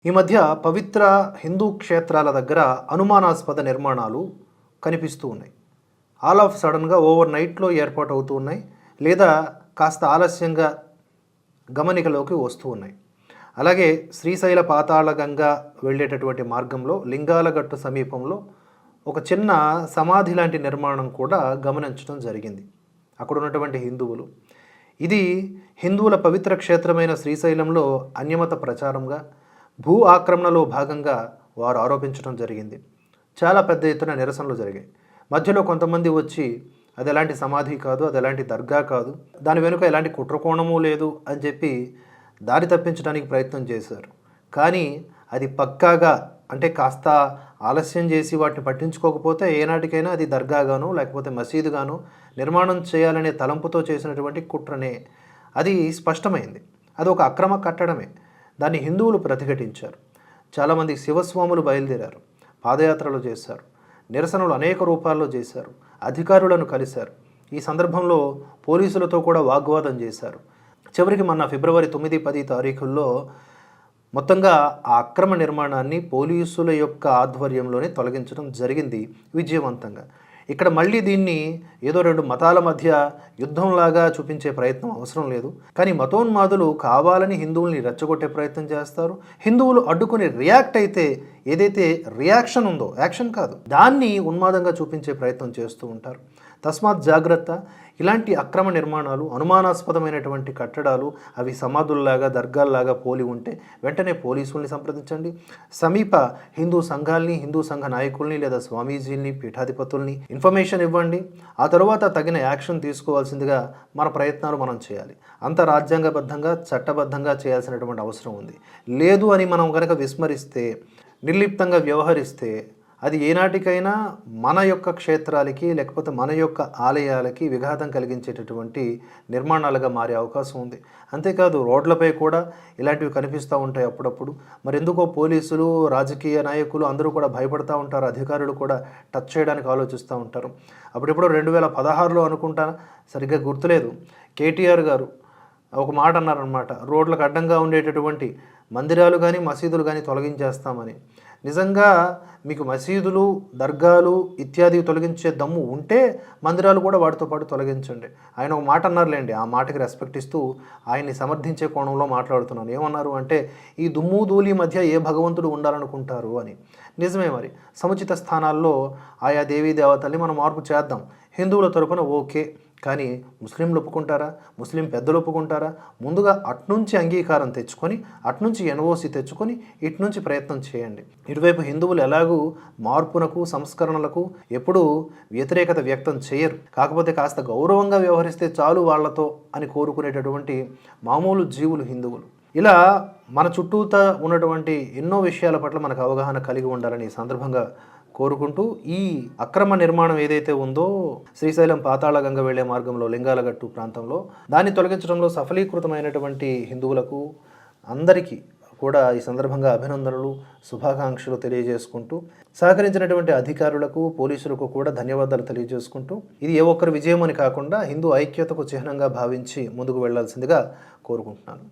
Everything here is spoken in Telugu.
ఈ మధ్య పవిత్ర హిందూ క్షేత్రాల దగ్గర అనుమానాస్పద నిర్మాణాలు కనిపిస్తూ ఉన్నాయి. ఆల్ ఆఫ్ సడన్గా ఓవర్ నైట్లో ఏర్పాటు అవుతూ ఉన్నాయి, లేదా కాస్త ఆలస్యంగా గమనికలోకి వస్తూ ఉన్నాయి. అలాగే శ్రీశైల పాతాళగంగా వెళ్ళేటటువంటి మార్గంలో లింగాలగట్టు సమీపంలో ఒక చిన్న సమాధి లాంటి నిర్మాణం కూడా గమనించడం జరిగింది. అక్కడ ఉన్నటువంటి హిందువులు ఇది హిందువుల పవిత్ర క్షేత్రమైన శ్రీశైలంలో అన్యమత ప్రచారంగా, భూ ఆక్రమణలో భాగంగా వారు ఆరోపించడం జరిగింది. చాలా పెద్ద ఎత్తున నిరసనలు జరిగాయి. మధ్యలో కొంతమంది వచ్చి అది ఎలాంటి సమాధి కాదు, అది ఎలాంటి దర్గా కాదు, దాని వెనుక ఎలాంటి కుట్రకోణము లేదు అని చెప్పి దారి తప్పించడానికి ప్రయత్నం చేశారు. కానీ అది పక్కాగా, అంటే కాస్త ఆలస్యం చేసి వాటిని పట్టించుకోకపోతే ఏనాటికైనా అది దర్గాగాను లేకపోతే మసీదుగాను నిర్మాణం చేయాలనే తలంపుతో చేసినటువంటి కుట్రనే. అది స్పష్టమైంది. అది ఒక అక్రమ కట్టడమే. దాన్ని హిందువులు ప్రతిఘటించారు. చాలామంది శివస్వాములు బయలుదేరారు, పాదయాత్రలు చేశారు, నిరసనలు అనేక రూపాల్లో చేశారు, అధికారులను కలిశారు. ఈ సందర్భంలో పోలీసులతో కూడా వాగ్వాదం చేశారు. చివరికి మొన్న ఫిబ్రవరి 9, 10 తారీఖుల్లో మొత్తంగా ఆ అక్రమ నిర్మాణాన్ని పోలీసుల యొక్క ఆధ్వర్యంలోనే తొలగించడం జరిగింది విజయవంతంగా. ఇక్కడ మళ్ళీ దీన్ని ఏదో రెండు మతాల మధ్య యుద్ధంలాగా చూపించే ప్రయత్నం అవసరం లేదు. కానీ మతోన్మాదులు కావాలని హిందువుల్ని రెచ్చగొట్టే ప్రయత్నం చేస్తారు. హిందువులు అడ్డుకుని రియాక్ట్ అయితే ఏదైతే రియాక్షన్ ఉందో, యాక్షన్ కాదు, దాన్ని ఉన్మాదంగా చూపించే ప్రయత్నం చేస్తూ ఉంటారు. తస్మాత్ జాగ్రత్త. ఇలాంటి అక్రమ నిర్మాణాలు, అనుమానాస్పదమైనటువంటి కట్టడాలు, అవి సమాధుల్లాగా దర్గాల్లాగా పోలి ఉంటే వెంటనే పోలీసుల్ని సంప్రదించండి. సమీప హిందూ సంఘాల్ని, హిందూ సంఘ నాయకుల్ని లేదా స్వామీజీల్ని, పీఠాధిపతుల్ని ఇన్ఫర్మేషన్ ఇవ్వండి. ఆ తర్వాత తగిన యాక్షన్ తీసుకోవాల్సిందిగా మన ప్రయత్నాలు మనం చేయాలి. అంత రాజ్యాంగబద్ధంగా, చట్టబద్ధంగా చేయాల్సినటువంటి అవసరం ఉంది. లేదు అని మనం కనుక విస్మరిస్తే, నిర్లిప్తంగా వ్యవహరిస్తే అది ఏనాటికైనా మన యొక్క క్షేత్రాలకి లేకపోతే మన యొక్క ఆలయాలకి విఘాతం కలిగించేటటువంటి నిర్మాణాలుగా మారే అవకాశం ఉంది. అంతేకాదు రోడ్లపై కూడా ఇలాంటివి కనిపిస్తూ ఉంటాయి అప్పుడప్పుడు. మరి ఎందుకో పోలీసులు, రాజకీయ నాయకులు అందరూ కూడా భయపడుతూ ఉంటారు, అధికారులు కూడా టచ్ చేయడానికి ఆలోచిస్తూ ఉంటారు. అప్పుడెప్పుడో 2016లో అనుకుంటా, సరిగ్గా గుర్తులేదు, కేటీఆర్ గారు ఒక మాట అన్నారనమాట, రోడ్లకు అడ్డంగా ఉండేటటువంటి మందిరాలు కానీ మసీదులు కానీ తొలగించేస్తామని. నిజంగా మీకు మసీదులు, దర్గాలు ఇత్యాది తొలగించే దమ్ము ఉంటే మందిరాలు కూడా వాటితో పాటు తొలగించండి. ఆయన ఒక మాట అన్నారులేండి, ఆ మాటకి రెస్పెక్ట్ ఇస్తూ ఆయన్ని సమర్థించే కోణంలో మాట్లాడుతున్నాను. ఏమన్నారు అంటే, ఈ దుమ్ము ధూళి మధ్య ఏ భగవంతుడు ఉండాలనుకుంటారు అని. నిజమే, మరి సముచిత స్థానాల్లో ఆయా దేవీ దేవతల్ని మనం మార్పు చేద్దాం. హిందువుల తరపున ఓకే, కానీ ముస్లింలు ఒప్పుకుంటారా? ముస్లిం పెద్దలు ఒప్పుకుంటారా? ముందుగా అట్నుంచి అంగీకారం తెచ్చుకొని, అట్నుంచి ఎన్ఓసి తెచ్చుకొని, ఇట్నుంచి ప్రయత్నం చేయండి. ఇటువైపు హిందువులు ఎలాగూ మార్పునకు, సంస్కరణలకు ఎప్పుడూ వ్యతిరేకత వ్యక్తం చేయరు. కాకపోతే కాస్త గౌరవంగా వ్యవహరిస్తే చాలు వాళ్లతో అని కోరుకునేటటువంటి మామూలు జీవులు హిందువులు. ఇలా మన చుట్టూతా ఉన్నటువంటి ఎన్నో విషయాల పట్ల మనకు అవగాహన కలిగి ఉండాలని ఈ సందర్భంగా కోరుకుంటూ, ఈ అక్రమ నిర్మాణం ఏదైతే ఉందో శ్రీశైలం పాతాళగంగ వెళ్లే మార్గంలో లింగాలగట్టు ప్రాంతంలో, దాన్ని తొలగించడంలో సఫలీకృతమైనటువంటి హిందువులకు అందరికీ కూడా ఈ సందర్భంగా అభినందనలు, శుభాకాంక్షలు తెలియజేసుకుంటూ, సహకరించినటువంటి అధికారులకు, పోలీసులకు కూడా ధన్యవాదాలు తెలియజేసుకుంటూ, ఇది ఏ ఒక్కరి విజయం అని కాకుండా హిందూ ఐక్యతకు చిహ్నంగా భావించి ముందుకు వెళ్లాల్సిందిగా కోరుకుంటున్నాను.